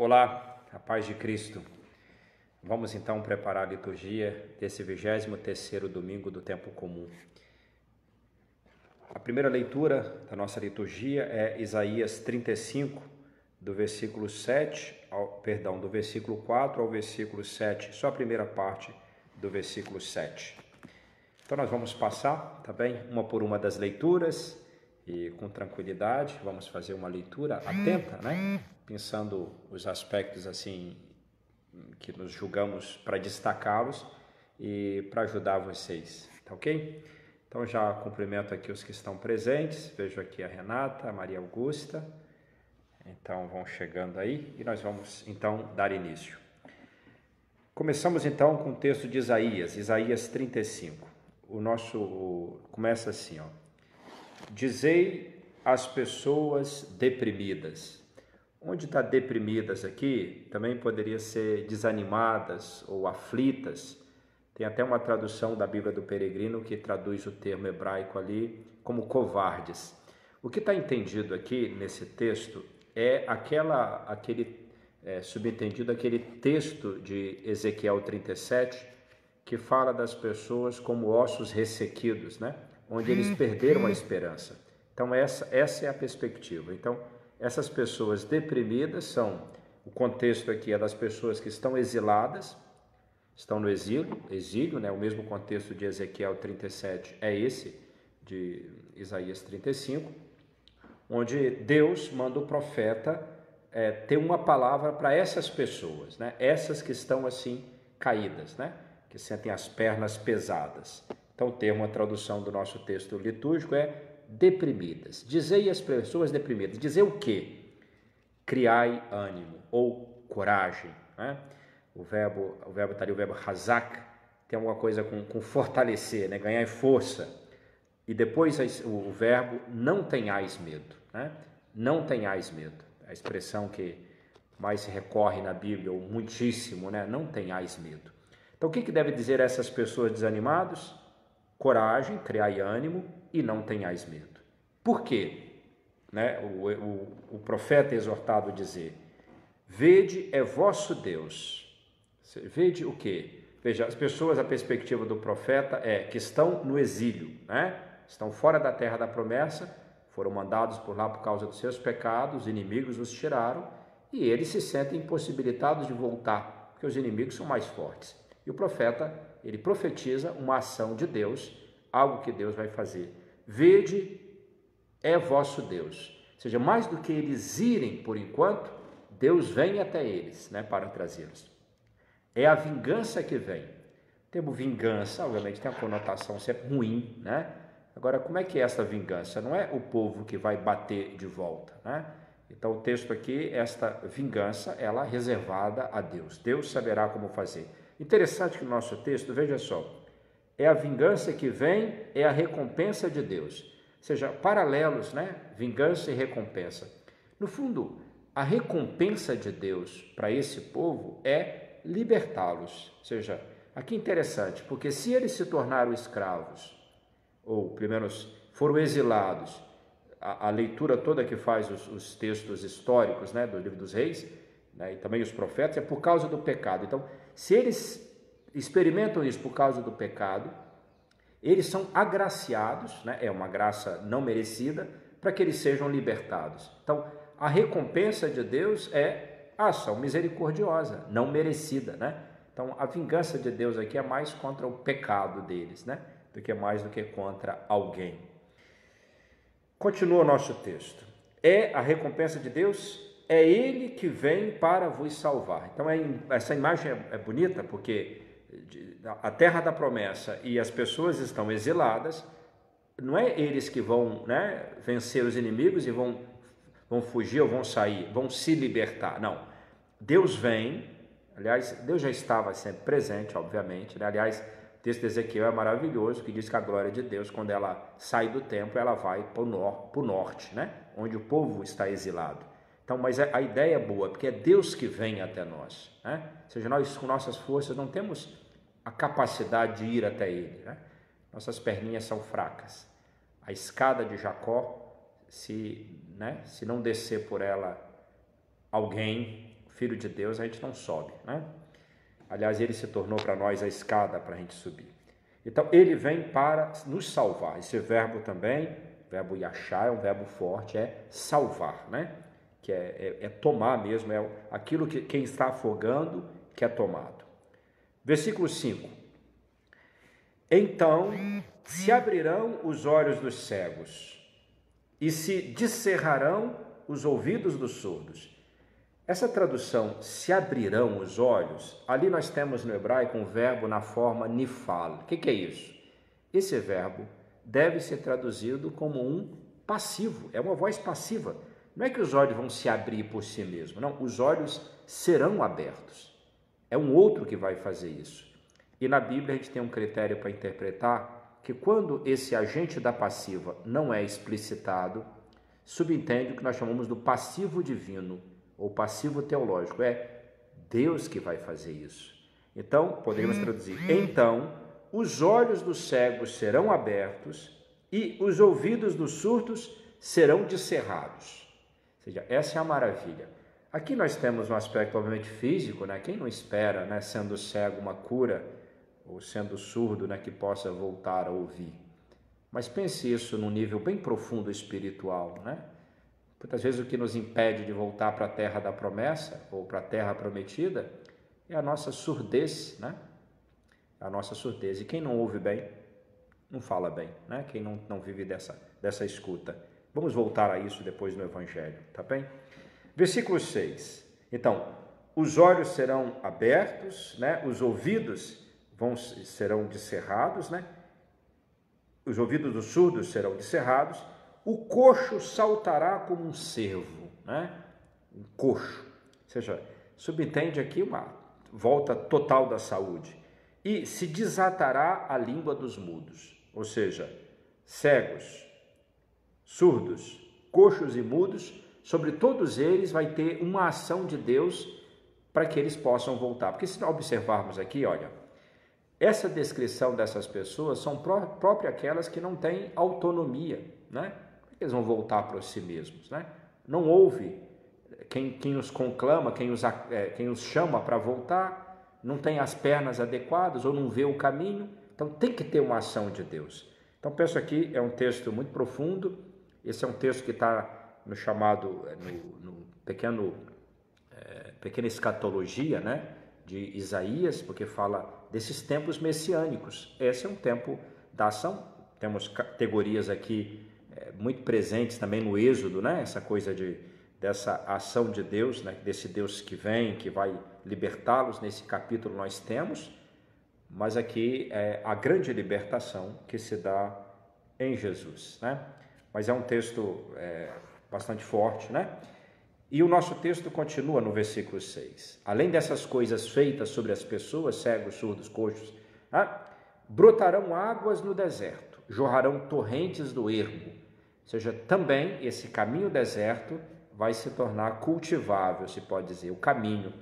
Olá, a paz de Cristo. Vamos então preparar a liturgia desse 23º domingo do tempo comum. A primeira leitura da nossa liturgia é Isaías 35, do versículo 4 ao versículo 7, só a primeira parte do versículo 7. Então nós vamos passar, tá bem? Uma por uma das leituras e com tranquilidade, vamos fazer uma leitura atenta, né? Pensando os aspectos assim que nos julgamos para destacá-los e para ajudar vocês, tá ok? Então já cumprimento aqui os que estão presentes, vejo aqui a Renata, a Maria Augusta, então vão chegando aí e nós vamos então dar início. Começamos então com o texto de Isaías 35. Começa assim, ó. Dizei às pessoas deprimidas. Onde está deprimidas aqui, também poderia ser desanimadas ou aflitas. Tem até uma tradução da Bíblia do Peregrino que traduz o termo hebraico ali como covardes. O que está entendido aqui nesse texto é subentendido aquele texto de Ezequiel 37 que fala das pessoas como ossos ressequidos, né? Onde eles perderam a esperança. Então essa é a perspectiva. Então essas pessoas deprimidas o contexto aqui é das pessoas que estão exiladas, estão no exílio, né? O mesmo contexto de Ezequiel 37 é esse de Isaías 35, onde Deus manda o profeta ter uma palavra para essas pessoas, né? Essas que estão assim caídas, né? Que sentem as pernas pesadas. Então o termo, a tradução do nosso texto litúrgico é deprimidas. Dizei às pessoas deprimidas. Dizer o quê? Criai ânimo ou coragem, né? O verbo está ali, o verbo hazak, tem alguma coisa com fortalecer, né? Ganhar força. E depois o verbo não tenhais medo, né? Não tenhais medo. A expressão que mais se recorre na Bíblia, ou muitíssimo, né? Não tenhais medo. Então o que deve dizer a essas pessoas desanimadas? Coragem, criai ânimo e não tenhais medo. Por quê? Né? O profeta é exortado a dizer: vede é vosso Deus. Vede o quê? Veja, as pessoas, a perspectiva do profeta é que estão no exílio, né? Estão fora da terra da promessa, foram mandados por lá por causa dos seus pecados, os inimigos os tiraram e eles se sentem impossibilitados de voltar, porque os inimigos são mais fortes. E o profeta, ele profetiza uma ação de Deus, algo que Deus vai fazer. Vede é vosso Deus. Ou seja, mais do que eles irem por enquanto, Deus vem até eles, né, para trazê-los. É a vingança que vem. O termo vingança, obviamente, tem uma conotação sempre ruim, né? Agora, como é que é essa vingança? Não é o povo que vai bater de volta, né? Então, o texto aqui, esta vingança, ela é reservada a Deus. Deus saberá como fazer. Interessante que no nosso texto, veja só, é a vingança que vem, é a recompensa de Deus. Ou seja, paralelos, né? Vingança e recompensa. No fundo, a recompensa de Deus para esse povo é libertá-los. Ou seja, aqui é interessante, porque se eles se tornaram escravos, ou pelo menos foram exilados, a leitura toda que faz os textos históricos, né, do livro dos reis, né, e também os profetas, é por causa do pecado. Então, se eles experimentam isso por causa do pecado, eles são agraciados, né, é uma graça não merecida, para que eles sejam libertados. Então, a recompensa de Deus é a ação misericordiosa, não merecida, né? Então, a vingança de Deus aqui é mais contra o pecado deles, né? Do que contra alguém. Continua o nosso texto. É a recompensa de Deus, é Ele que vem para vos salvar. Então, essa imagem é bonita porque a terra da promessa e as pessoas estão exiladas, não é eles que vão, né, vencer os inimigos e vão fugir ou vão sair, vão se libertar. Não. Deus vem, aliás, Deus já estava sempre presente, obviamente, né? Aliás, o texto de Ezequiel é maravilhoso, que diz que a glória de Deus, quando ela sai do templo, ela vai para o norte, né? Onde o povo está exilado. Então, mas a ideia é boa, porque é Deus que vem até nós, né? Ou seja, nós com nossas forças não temos a capacidade de ir até Ele, né? Nossas perninhas são fracas. A escada de Jacó, se não descer por ela alguém Filho de Deus a gente não sobe, né? Aliás, ele se tornou para nós a escada para a gente subir. Então, ele vem para nos salvar. Esse verbo também, o verbo yachá, é um verbo forte, é salvar, né? Que é tomar mesmo, é aquilo que quem está afogando que é tomado. Versículo 5. Então se abrirão os olhos dos cegos e se descerrarão os ouvidos dos surdos. Essa tradução, se abrirão os olhos, ali nós temos no hebraico um verbo na forma nifal. O que é isso? Esse verbo deve ser traduzido como um passivo, é uma voz passiva. Não é que os olhos vão se abrir por si mesmos, não, os olhos serão abertos. É um outro que vai fazer isso. E na Bíblia a gente tem um critério para interpretar que quando esse agente da passiva não é explicitado, subentende o que nós chamamos do passivo divino, ou passivo teológico, é Deus que vai fazer isso. Então, poderíamos traduzir, então, os olhos dos cegos serão abertos e os ouvidos dos surdos serão descerrados. Ou seja, essa é a maravilha. Aqui nós temos um aspecto, obviamente, físico, né? Quem não espera, né, sendo cego, uma cura, ou sendo surdo, né, que possa voltar a ouvir. Mas pense isso num nível bem profundo espiritual, né? Muitas vezes o que nos impede de voltar para a terra da promessa, ou para a terra prometida, é a nossa surdez, né? A nossa surdez. E quem não ouve bem, não fala bem, né? Quem não vive dessa escuta. Vamos voltar a isso depois no Evangelho, tá bem? Versículo 6. Então, os olhos serão abertos, né? Os ouvidos serão descerrados, né? Os ouvidos dos surdos serão descerrados. O coxo saltará como um cervo, né? Um coxo. Ou seja, subentende aqui uma volta total da saúde. E se desatará a língua dos mudos. Ou seja, cegos, surdos, coxos e mudos, sobre todos eles vai ter uma ação de Deus para que eles possam voltar. Porque se nós observarmos aqui, olha, essa descrição dessas pessoas são próprias aquelas que não têm autonomia, né? Eles vão voltar para si mesmos, né? Não ouve quem os conclama, quem os chama para voltar, não tem as pernas adequadas ou não vê o caminho, então tem que ter uma ação de Deus. Então penso aqui, é um texto muito profundo, esse é um texto que está no chamado, no pequena escatologia, né, de Isaías, porque fala desses tempos messiânicos. Esse é um tempo da ação, temos categorias aqui muito presentes também no Êxodo, né? Essa coisa dessa ação de Deus, né? Desse Deus que vem, que vai libertá-los. Nesse capítulo nós temos, mas aqui é a grande libertação que se dá em Jesus, né? Mas é um texto bastante forte, né? E o nosso texto continua no versículo 6. Além dessas coisas feitas sobre as pessoas, cegos, surdos, coxos, brotarão águas no deserto, jorrarão torrentes do ermo. Ou seja, também esse caminho deserto vai se tornar cultivável, se pode dizer, o caminho.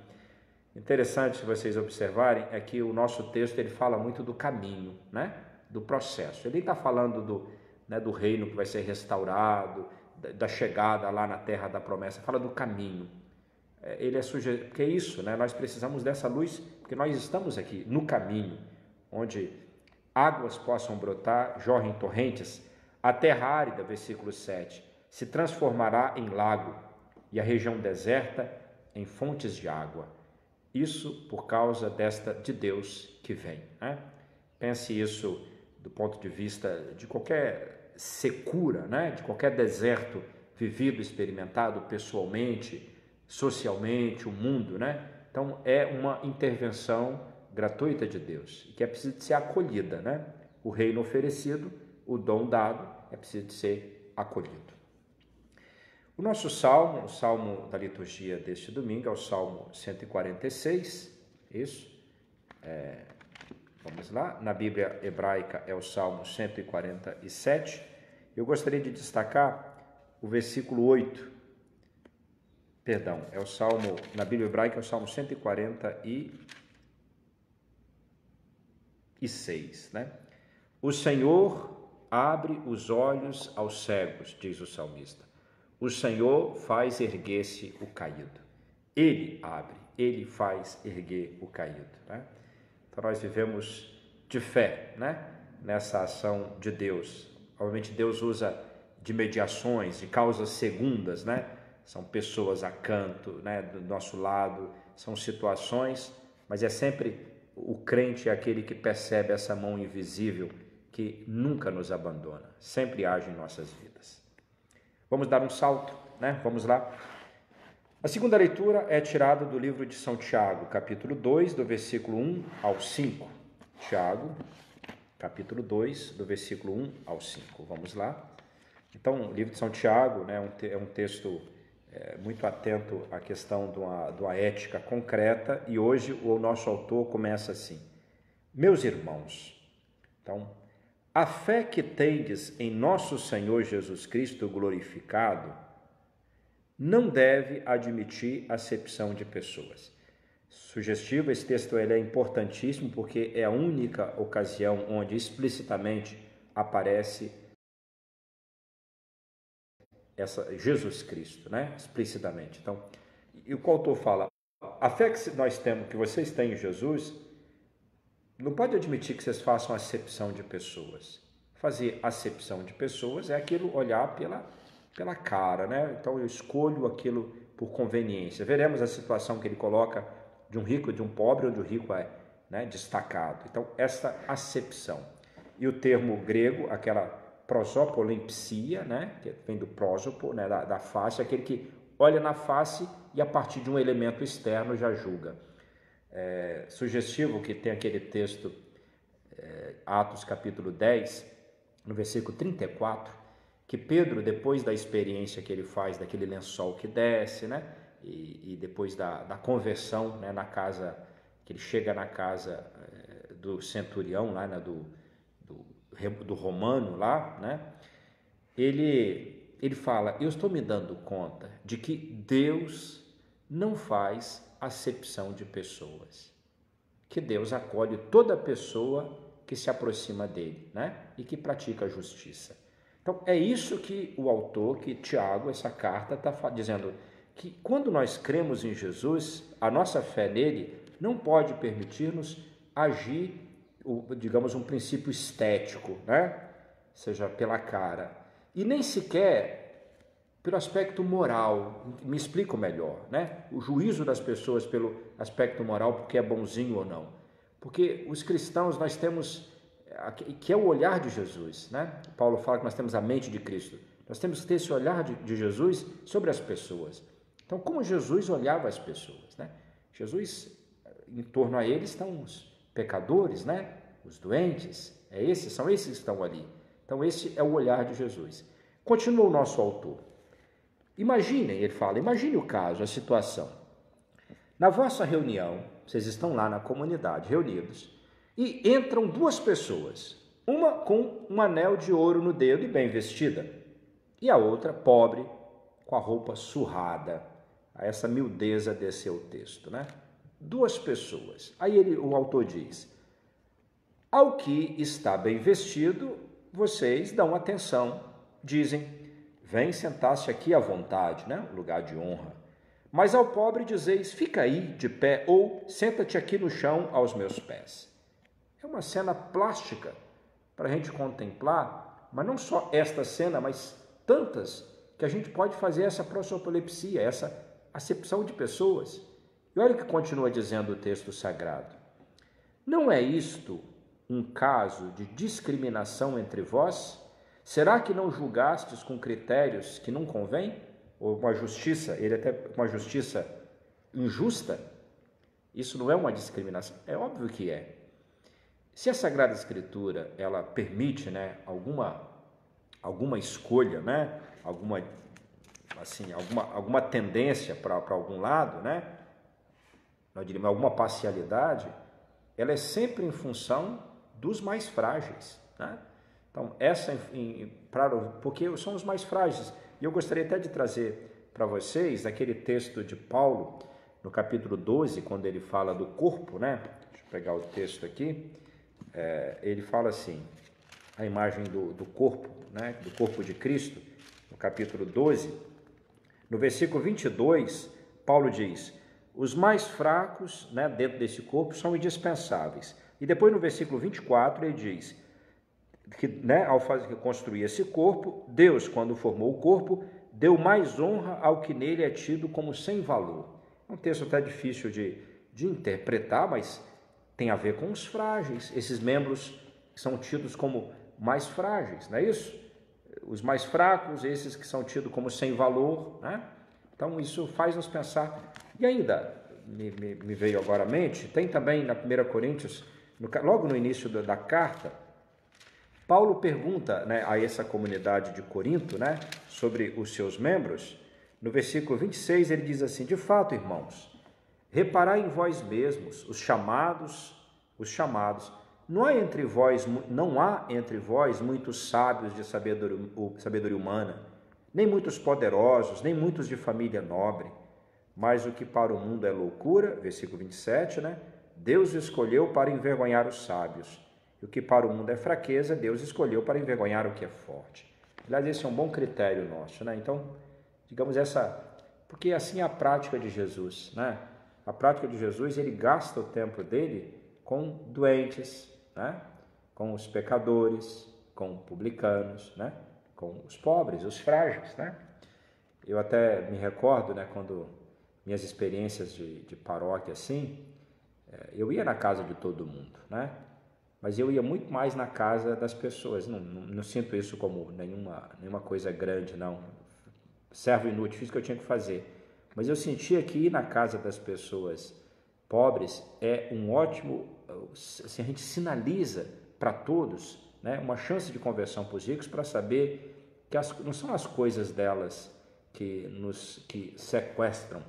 Interessante, se vocês observarem, é que o nosso texto ele fala muito do caminho, né? Do processo. Ele está falando do reino que vai ser restaurado, da chegada lá na terra da promessa, fala do caminho. Ele é sugerido, porque é isso, né? Nós precisamos dessa luz, porque nós estamos aqui no caminho, onde águas possam brotar, jorrem torrentes. A terra árida, versículo 7, se transformará em lago e a região deserta em fontes de água. Isso por causa de Deus que vem, né? Pense isso do ponto de vista de qualquer secura, né? De qualquer deserto vivido, experimentado pessoalmente, socialmente, o mundo, né? Então é uma intervenção gratuita de Deus, que é preciso de ser acolhida, né? O reino oferecido, o dom dado, é preciso de ser acolhido. O nosso salmo, o salmo da liturgia deste domingo, é o Salmo 146, isso. Vamos lá, na Bíblia hebraica é o Salmo 147. Eu gostaria de destacar o versículo 8. Perdão, é o Salmo, na Bíblia hebraica é o Salmo 146, né? O Senhor abre os olhos aos cegos, diz o salmista. O Senhor faz erguer-se o caído. Ele abre, Ele faz erguer o caído, né? Então nós vivemos de fé, né? Nessa ação de Deus. Obviamente Deus usa de mediações, de causas segundas, né? São pessoas a canto, né? Do nosso lado, são situações, mas é sempre o crente é aquele que percebe essa mão invisível que nunca nos abandona, sempre age em nossas vidas. Vamos dar um salto, né? Vamos lá. A segunda leitura é tirada do livro de São Tiago, capítulo 2, do versículo 1 ao 5. Tiago, capítulo 2, do versículo 1 ao 5. Vamos lá. Então, o livro de São Tiago, né, é um texto muito atento à questão de uma ética concreta, e hoje o nosso autor começa assim: meus irmãos, então, a fé que tendes em nosso Senhor Jesus Cristo glorificado não deve admitir acepção de pessoas. Sugestivo, esse texto ele é importantíssimo porque é a única ocasião onde explicitamente aparece Jesus Cristo, né? Explicitamente. Então, e o que o autor fala, a fé que nós temos, que vocês têm em Jesus, não pode admitir que vocês façam acepção de pessoas. Fazer acepção de pessoas é aquilo olhar pela cara, né? Então eu escolho aquilo por conveniência. Veremos a situação que ele coloca de um rico e de um pobre, onde o rico é, né, destacado. Então, essa acepção. E o termo grego, aquela prosopolimpsia, né, que vem do prósopo, né, da face, aquele que olha na face e a partir de um elemento externo já julga. Sugestivo que tem aquele texto, Atos capítulo 10, no versículo 34, que Pedro, depois da experiência que ele faz, daquele lençol que desce, né, e depois da conversão, né, na casa, que ele chega na casa do centurião, lá, né, do romano, lá, né, ele fala, eu estou me dando conta de que Deus não faz acepção de pessoas, que Deus acolhe toda pessoa que se aproxima dele, né, e que pratica a justiça. Então, é isso que o autor, que Tiago, essa carta, está dizendo, que quando nós cremos em Jesus, a nossa fé nele não pode permitir-nos agir, digamos, um princípio estético, né? Seja pela cara, e nem sequer pelo aspecto moral. Me explico melhor, né? O juízo das pessoas pelo aspecto moral, porque é bonzinho ou não. Porque os cristãos, nós temos, que é o olhar de Jesus, né? Paulo fala que nós temos a mente de Cristo. Nós temos que ter esse olhar de Jesus sobre as pessoas. Então, como Jesus olhava as pessoas, né? Jesus, em torno a ele estão os pecadores, né? Os doentes, são esses que estão ali. Então, esse é o olhar de Jesus. Continua o nosso autor. Imaginem, ele fala, imagine o caso, a situação. Na vossa reunião, vocês estão lá na comunidade, reunidos, e entram duas pessoas, uma com um anel de ouro no dedo e bem vestida, e a outra pobre, com a roupa surrada. A essa miudeza desceu o texto, né? Duas pessoas. Aí o autor diz, ao que está bem vestido, vocês dão atenção, dizem, vem sentar-se aqui à vontade, né? Lugar de honra. Mas ao pobre dizeis, fica aí de pé, ou senta-te aqui no chão aos meus pés. É uma cena plástica para a gente contemplar, mas não só esta cena, mas tantas que a gente pode fazer essa prosopolepsia, essa acepção de pessoas. E olha o que continua dizendo o texto sagrado. Não é isto um caso de discriminação entre vós? Será que não julgastes com critérios que não convém? Ou uma justiça, uma justiça injusta? Isso não é uma discriminação? É óbvio que é. Se a Sagrada Escritura, ela permite, né, alguma escolha, né, alguma tendência para algum lado, né, nós diríamos alguma parcialidade, ela é sempre em função dos mais frágeis, né? Então, porque são os mais frágeis. E eu gostaria até de trazer para vocês aquele texto de Paulo, no capítulo 12, quando ele fala do corpo, né? Deixa eu pegar o texto aqui. Ele fala assim, a imagem do corpo, né? Do corpo de Cristo, no capítulo 12, no versículo 22, Paulo diz, os mais fracos, né, dentro desse corpo são indispensáveis. E depois no versículo 24 ele diz que, né, ao construir esse corpo, Deus, quando formou o corpo, deu mais honra ao que nele é tido como sem valor. É um texto até difícil de interpretar, mas tem a ver com os frágeis, esses membros que são tidos como mais frágeis, não é isso? Os mais fracos, esses que são tidos como sem valor, né? Então isso faz nos pensar. E ainda, me veio agora à mente, tem também na 1 Coríntios, logo no início da carta, Paulo pergunta, né, a essa comunidade de Corinto, né, sobre os seus membros. No versículo 26 ele diz assim: de fato, irmãos, reparai em vós mesmos, os chamados, não há entre vós muitos sábios de sabedoria humana, nem muitos poderosos, nem muitos de família nobre, mas o que para o mundo é loucura, versículo 27, né? Deus escolheu para envergonhar os sábios, e o que para o mundo é fraqueza, Deus escolheu para envergonhar o que é forte. Aliás, esse é um bom critério nosso, né? Então, digamos porque assim é a prática de Jesus, né? A prática de Jesus, ele gasta o tempo dele com doentes, né? Com os pecadores, com publicanos, né? Com os pobres, os frágeis, né? Eu até me recordo, né, quando minhas experiências de paróquia assim, eu ia na casa de todo mundo, né? Mas eu ia muito mais na casa das pessoas. Não sinto isso como nenhuma coisa grande, não. Servo inútil, fiz o que eu tinha que fazer. Mas eu sentia que ir na casa das pessoas pobres é um ótimo, assim, a gente sinaliza para todos, né, uma chance de conversão para os ricos, para saber que não são as coisas delas que sequestram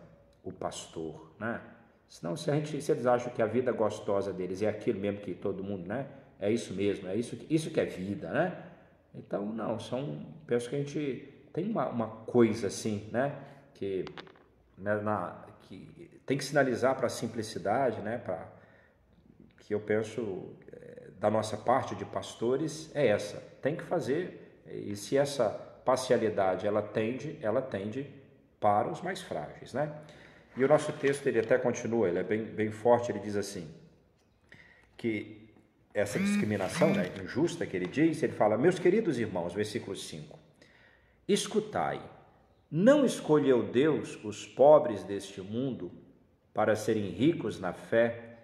o pastor, né? Senão, se eles acham que a vida gostosa deles é aquilo mesmo que todo mundo, né? É isso mesmo, é isso que é vida, né? Então, não, penso que a gente tem uma coisa assim, né? Que tem que sinalizar para a simplicidade, né? Que eu penso da nossa parte de pastores é essa, tem que fazer, e se essa parcialidade ela tende para os mais frágeis, né? E o nosso texto ele até continua, ele é bem forte, ele diz assim, que essa discriminação, né, injusta que ele diz, ele fala: meus queridos irmãos, versículo 5, escutai, não escolheu Deus os pobres deste mundo para serem ricos na fé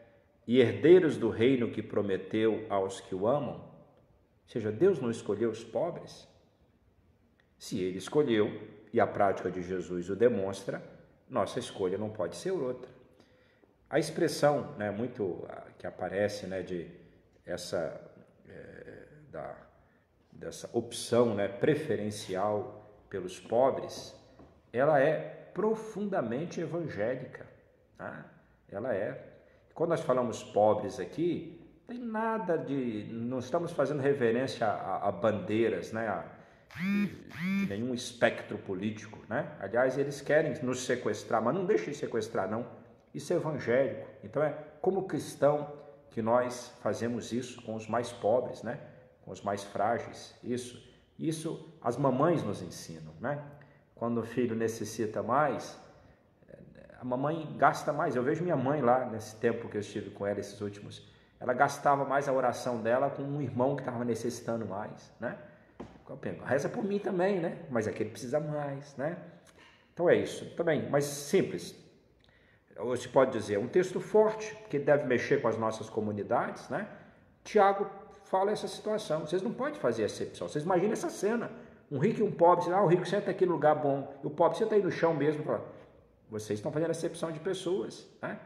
e herdeiros do reino que prometeu aos que o amam? Ou seja, Deus não escolheu os pobres? Se ele escolheu, e a prática de Jesus o demonstra, nossa escolha não pode ser outra. A expressão, né, muito que aparece, né, dessa opção, né, preferencial pelos pobres, ela é profundamente evangélica, né? Ela é. Quando nós falamos pobres aqui, tem nada não estamos fazendo reverência a bandeiras, né, de nenhum espectro político, né? Aliás, eles querem nos sequestrar, mas não deixem de sequestrar, não. Isso é evangélico. Então é como cristão que nós fazemos isso com os mais pobres, né? Com os mais frágeis. Isso as mamães nos ensinam, né? Quando o filho necessita mais, a mamãe gasta mais. Eu vejo minha mãe lá, nesse tempo que eu estive com ela, esses últimos, ela gastava mais a oração dela com um irmão que estava necessitando mais, né? Reza por mim também, né? Mas aquele precisa mais, né? Então é isso. Também, mas simples. Ou se pode dizer, um texto forte, que deve mexer com as nossas comunidades, né? Tiago fala essa situação. Vocês não podem fazer exceção. Vocês imaginem essa cena. Um rico e um pobre. O rico senta aqui no lugar bom. E o pobre senta aí no chão mesmo. Vocês estão fazendo exceção de pessoas, né?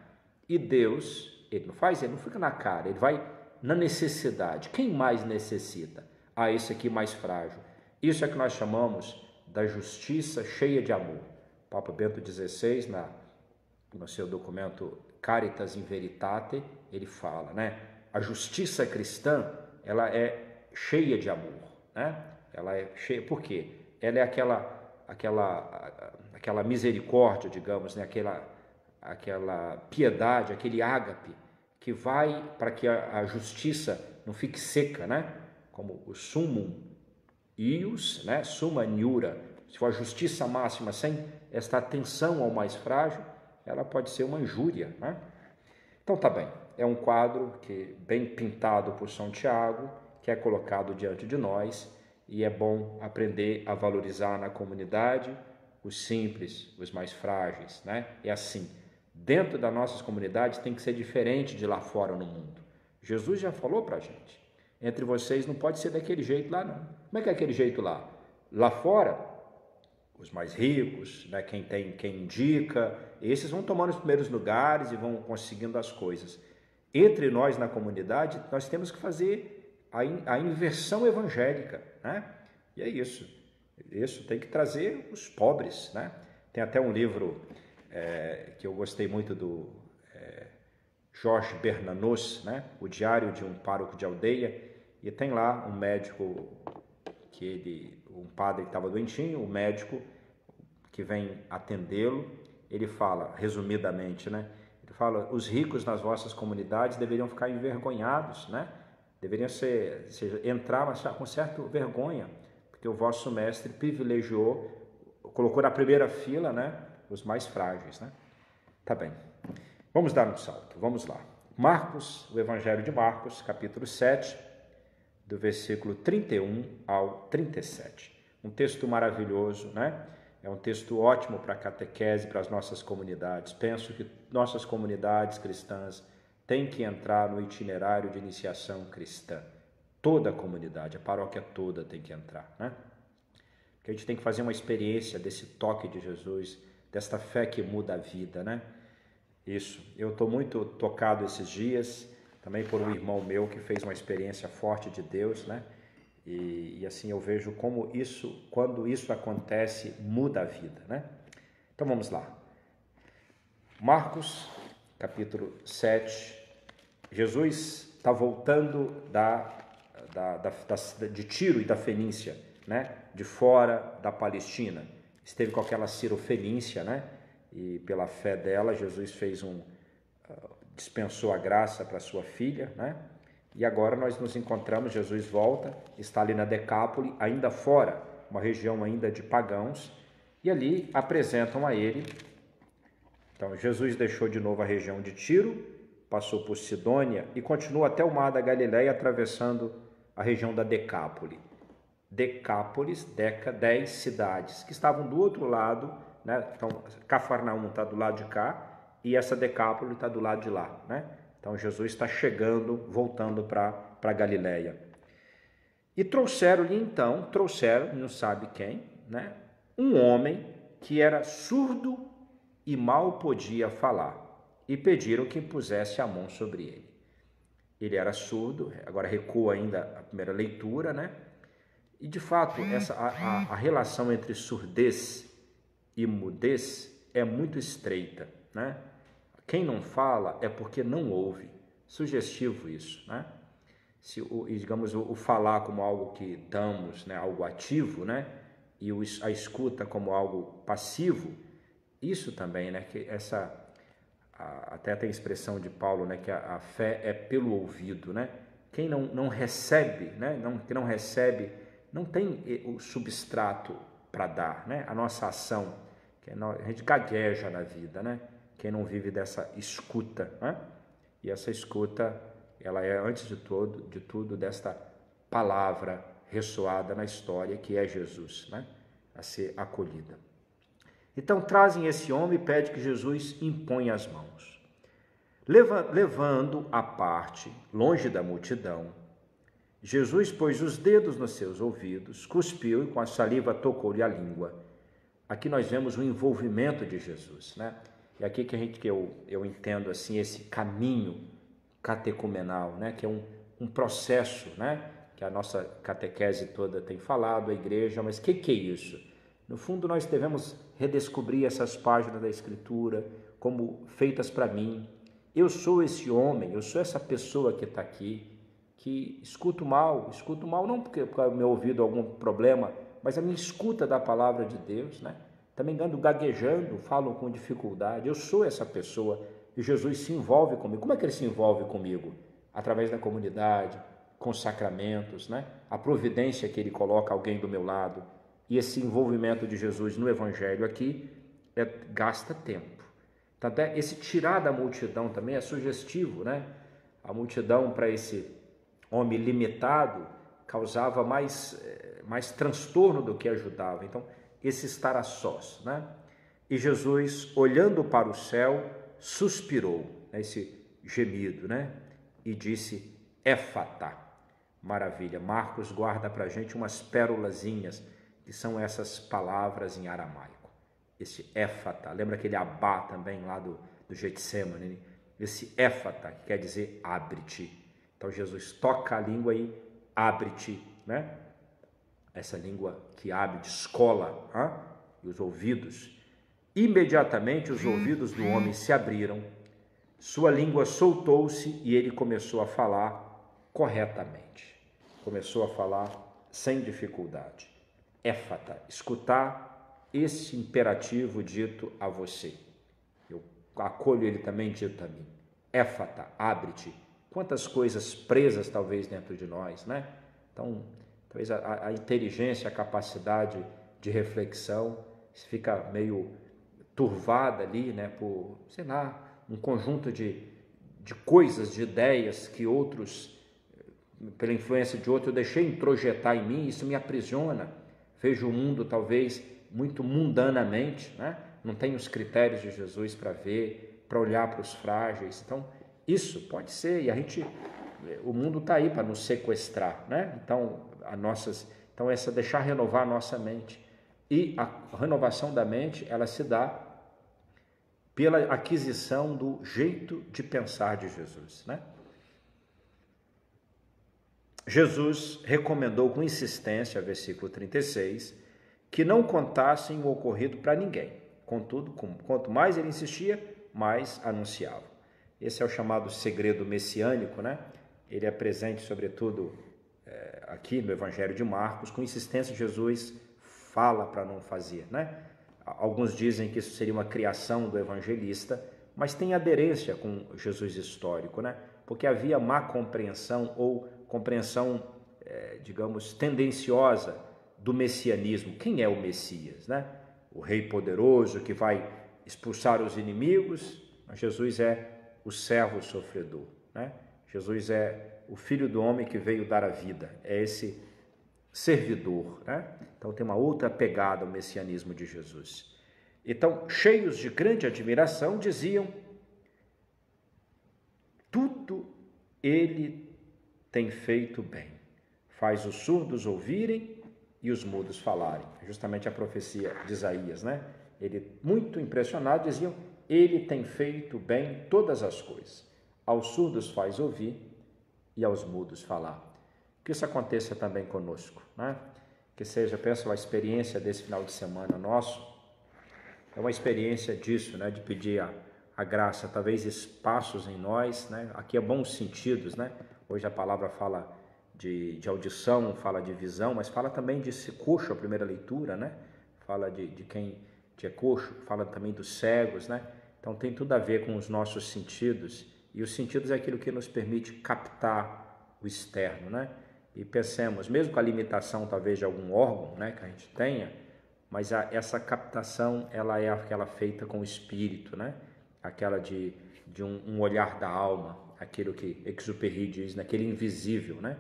E Deus, ele não fica na cara. Ele vai na necessidade. Quem mais necessita? Esse aqui mais frágil. Isso é que nós chamamos da justiça cheia de amor. Papa Bento XVI, no seu documento Caritas in Veritate, ele fala, né? A justiça cristã, ela é cheia de amor, né? Ela é cheia, por quê? Ela é aquela misericórdia, digamos, né? Aquela piedade, aquele ágape, que vai para que a justiça não fique seca, né? Como o summum ius, né? Summa iura, se for a justiça máxima sem esta atenção ao mais frágil, ela pode ser uma injúria, né? Então tá bem, é um quadro que bem pintado por São Tiago, que é colocado diante de nós, e é bom aprender a valorizar na comunidade os simples, os mais frágeis, né? É assim, dentro das nossas comunidades tem que ser diferente de lá fora no mundo. Jesus já falou pra gente, entre vocês não pode ser daquele jeito lá não. Como é que é aquele jeito lá? Lá fora, os mais ricos, né, quem indica, esses vão tomando os primeiros lugares e vão conseguindo as coisas. Entre nós na comunidade, nós temos que fazer a inversão evangélica, né? E é isso. Isso tem que trazer os pobres, né? Tem até um livro que eu gostei muito do Jorge Bernanos, né? O Diário de um Pároco de Aldeia, e tem lá um médico um padre que estava doentinho, o médico que vem atendê-lo, ele fala, resumidamente, né? Ele fala, os ricos nas vossas comunidades deveriam ficar envergonhados, né? Deveriam entrar mas com certa vergonha, porque o vosso mestre privilegiou, colocou na primeira fila, né, os mais frágeis, né? Tá bem. Vamos dar um salto, vamos lá. Marcos, o Evangelho de Marcos, capítulo 7, do versículo 31 ao 37. Um texto maravilhoso, né? É um texto ótimo para a catequese, para as nossas comunidades. Penso que nossas comunidades cristãs têm que entrar no itinerário de iniciação cristã. Toda a comunidade, a paróquia toda tem que entrar, né? Porque a gente tem que fazer uma experiência desse toque de Jesus, desta fé que muda a vida, né? Isso. Eu estou muito tocado esses dias, também por um irmão meu que fez uma experiência forte de Deus, né? E assim eu vejo como isso, quando isso acontece, muda a vida, né? Então vamos lá. Marcos, capítulo 7. Jesus está voltando de Tiro e da Fenícia, né? De fora da Palestina. Esteve com aquela cirofenícia, né? E pela fé dela, Jesus dispensou a graça para sua filha, né? E agora nós nos encontramos, Jesus volta, está ali na Decápole, ainda fora, uma região ainda de pagãos, e ali apresentam a ele. Então, Jesus deixou de novo a região de Tiro, passou por Sidônia e continuou até o mar da Galileia, atravessando a região da Decápole. Decápolis, 10 cidades, que estavam do outro lado, né? Então, Cafarnaum está do lado de cá e essa Decápole está do lado de lá, né? Então, Jesus está chegando, voltando para Galileia. E trouxeram-lhe então, não sabe quem, né? Um homem que era surdo e mal podia falar. E pediram que impusesse a mão sobre ele. Ele era surdo, agora recua ainda a primeira leitura, né? E de fato, a relação entre surdez e mudez é muito estreita, né? Quem não fala é porque não ouve. Sugestivo isso, né? Digamos, o falar como algo que damos, né? Algo ativo, né? E a escuta como algo passivo, isso também, né? Que até tem a expressão de Paulo, né? Que a fé é pelo ouvido, né? Quem não recebe, né? Que não recebe, não tem o substrato para dar, né? A nossa ação, a gente gagueja na vida, né? Quem não vive dessa escuta, né? E essa escuta, ela é antes de tudo desta palavra ressoada na história que é Jesus, né? A ser acolhida. Então trazem esse homem e pedem que Jesus imponha as mãos. Levando à parte, longe da multidão, Jesus pôs os dedos nos seus ouvidos, cuspiu e com a saliva tocou-lhe a língua. Aqui nós vemos o envolvimento de Jesus, né? É aqui que eu entendo assim esse caminho catecumenal, né? Que é um processo, né? Que a nossa catequese toda tem falado, a igreja, mas o que é isso? No fundo, nós devemos redescobrir essas páginas da Escritura como feitas para mim. Eu sou esse homem, eu sou essa pessoa que está aqui, que escuto mal não porque o meu ouvido algum problema, mas a minha escuta da palavra de Deus, né? Também ando gaguejando, falo com dificuldade. Eu sou essa pessoa e Jesus se envolve comigo. Como é que ele se envolve comigo? Através da comunidade, com os sacramentos, né? A providência que ele coloca alguém do meu lado. E esse envolvimento de Jesus no Evangelho aqui gasta tempo. Tanto é, esse tirar da multidão também é sugestivo, né? A multidão para esse homem limitado causava mais transtorno do que ajudava. Então, esse estar a sós, né? E Jesus, olhando para o céu, suspirou, né? Esse gemido, né? E disse, Éfata. Maravilha. Marcos guarda para a gente umas pérolazinhas, que são essas palavras em aramaico. Esse Éfata, lembra aquele Abá também lá do Getsemane? Esse Éfata, que quer dizer abre-te. Então Jesus toca a língua e abre-te, né? Essa língua que abre, descola, e os ouvidos. Imediatamente os ouvidos do homem se abriram, sua língua soltou-se e ele começou a falar corretamente. Começou a falar sem dificuldade. Éfata, escutar esse imperativo dito a você. Eu acolho ele também dito a mim. Éfata, abre-te. Quantas coisas presas talvez dentro de nós, né? Então, talvez a inteligência, a capacidade de reflexão fica meio turvada ali, né? Por, sei lá, um conjunto de coisas, de ideias que outros, pela influência de outros, eu deixei introjetar em mim, isso me aprisiona. Vejo o mundo talvez muito mundanamente, né? Não tenho os critérios de Jesus para ver, para olhar para os frágeis. Então, isso pode ser, e o mundo está aí para nos sequestrar, né? Então, deixar renovar a nossa mente. E a renovação da mente, ela se dá pela aquisição do jeito de pensar de Jesus, né? Jesus recomendou com insistência, versículo 36, que não contassem o ocorrido para ninguém. Contudo, quanto mais ele insistia, mais anunciava. Esse é o chamado segredo messiânico, né? Ele é presente, sobretudo, aqui no Evangelho de Marcos. Com insistência, Jesus fala para não fazer, né? Alguns dizem que isso seria uma criação do evangelista, mas tem aderência com Jesus histórico, né? Porque havia má compreensão ou compreensão, digamos, tendenciosa do messianismo. Quem é o Messias, né? O rei poderoso que vai expulsar os inimigos. Jesus é o servo sofredor, né? Jesus é o filho do homem que veio dar a vida, é esse servidor, né? Então tem uma outra pegada ao messianismo de Jesus. Então, cheios de grande admiração, diziam, tudo ele tem feito bem, faz os surdos ouvirem e os mudos falarem. Justamente a profecia de Isaías, né? Ele, muito impressionado, diziam, ele tem feito bem todas as coisas, aos surdos faz ouvir e aos mudos falar. Que isso aconteça também conosco, né? Que seja, penso, a experiência desse final de semana nosso, é uma experiência disso, né? De pedir a graça, talvez espaços em nós, né? Aqui é bons sentidos, né? Hoje a palavra fala de audição, fala de visão, mas fala também de coxo, a primeira leitura, né? Fala de quem é coxo, fala também dos cegos, né? Então tem tudo a ver com os nossos sentidos, e os sentidos é aquilo que nos permite captar o externo, né? E pensemos, mesmo com a limitação talvez de algum órgão, né, que a gente tenha, mas essa captação, ela é aquela feita com o espírito, né? Aquela de um olhar da alma, aquilo que Exupéry diz, naquele invisível, né?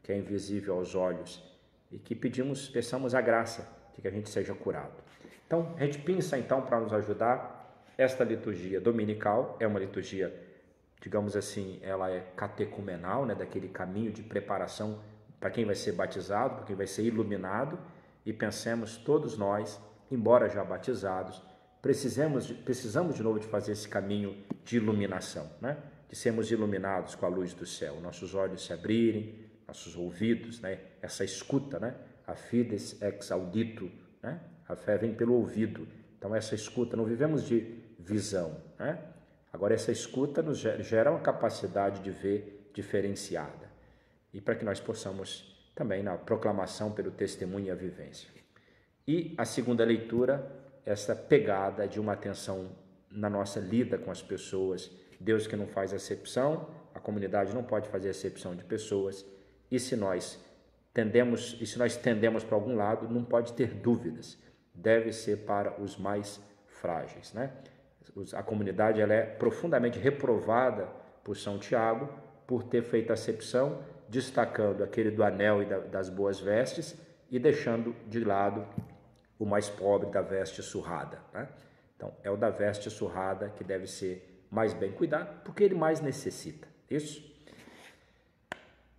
Que é invisível aos olhos, e que peçamos a graça de que a gente seja curado. Então, a gente pensa então para nos ajudar, esta liturgia dominical é uma liturgia, digamos assim, ela é catecumenal, né? Daquele caminho de preparação para quem vai ser batizado, para quem vai ser iluminado, e pensemos todos nós, embora já batizados, precisamos de novo de fazer esse caminho de iluminação, né? De sermos iluminados com a luz do céu, nossos olhos se abrirem, nossos ouvidos, né? Essa escuta, né? A fides ex audito, né? A fé vem pelo ouvido. Então essa escuta, não vivemos de visão, né? Agora essa escuta nos gera uma capacidade de ver diferenciada, e para que nós possamos também na proclamação pelo testemunho e a vivência. E a segunda leitura, essa pegada de uma atenção na nossa lida com as pessoas, Deus que não faz acepção, a comunidade não pode fazer acepção de pessoas, e se nós tendemos para algum lado, não pode ter dúvidas, deve ser para os mais frágeis, né? A comunidade ela é profundamente reprovada por São Tiago por ter feito acepção, destacando aquele do anel e das boas vestes e deixando de lado o mais pobre da veste surrada, né? Então, é o da veste surrada que deve ser mais bem cuidado, porque ele mais necessita. Isso?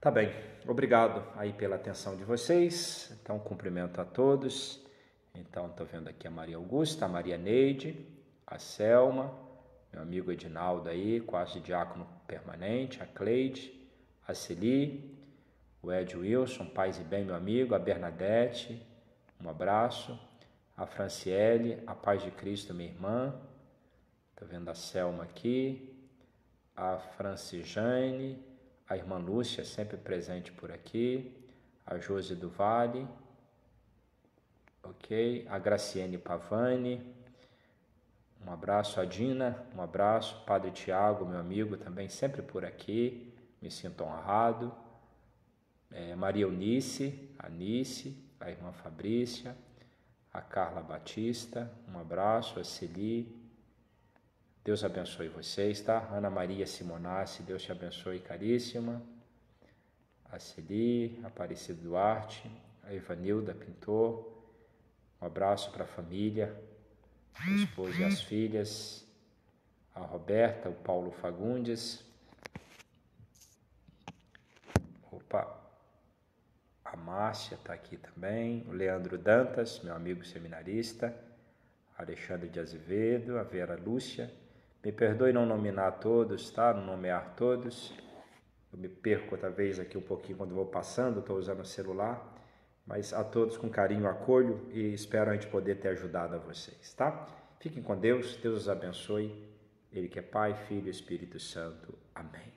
Tá bem. Obrigado aí pela atenção de vocês. Então, cumprimento a todos. Então, estou vendo aqui a Maria Augusta, a Maria Neide, a Selma, meu amigo Edinaldo aí, quase diácono permanente, a Cleide, a Celi, o Ed Wilson, paz e bem, meu amigo, a Bernadette, um abraço, a Franciele, a paz de Cristo, minha irmã, estou vendo a Selma aqui, a Francijane, a irmã Lúcia, sempre presente por aqui, a Josi do Vale, ok, a Graciene Pavani, um abraço a Dina, um abraço, Padre Tiago, meu amigo, também sempre por aqui, me sinto honrado, Maria Eunice, a Nice, a irmã Fabrícia, a Carla Batista, um abraço, a Celi, Deus abençoe vocês, tá? Ana Maria Simonassi, Deus te abençoe, caríssima, a Celi, Aparecido Duarte, a Ivanilda Pintor, um abraço para a família, o esposo e as filhas, a Roberta, o Paulo Fagundes, a Márcia está aqui também, o Leandro Dantas, meu amigo seminarista, Alexandre de Azevedo, a Vera Lúcia, me perdoe não nominar todos, tá? Não nomear todos, eu me perco outra vez aqui um pouquinho quando vou passando, estou usando o celular, mas a todos com carinho acolho e espero a gente poder ter ajudado a vocês, tá? Fiquem com Deus, Deus os abençoe, Ele que é Pai, Filho e Espírito Santo. Amém.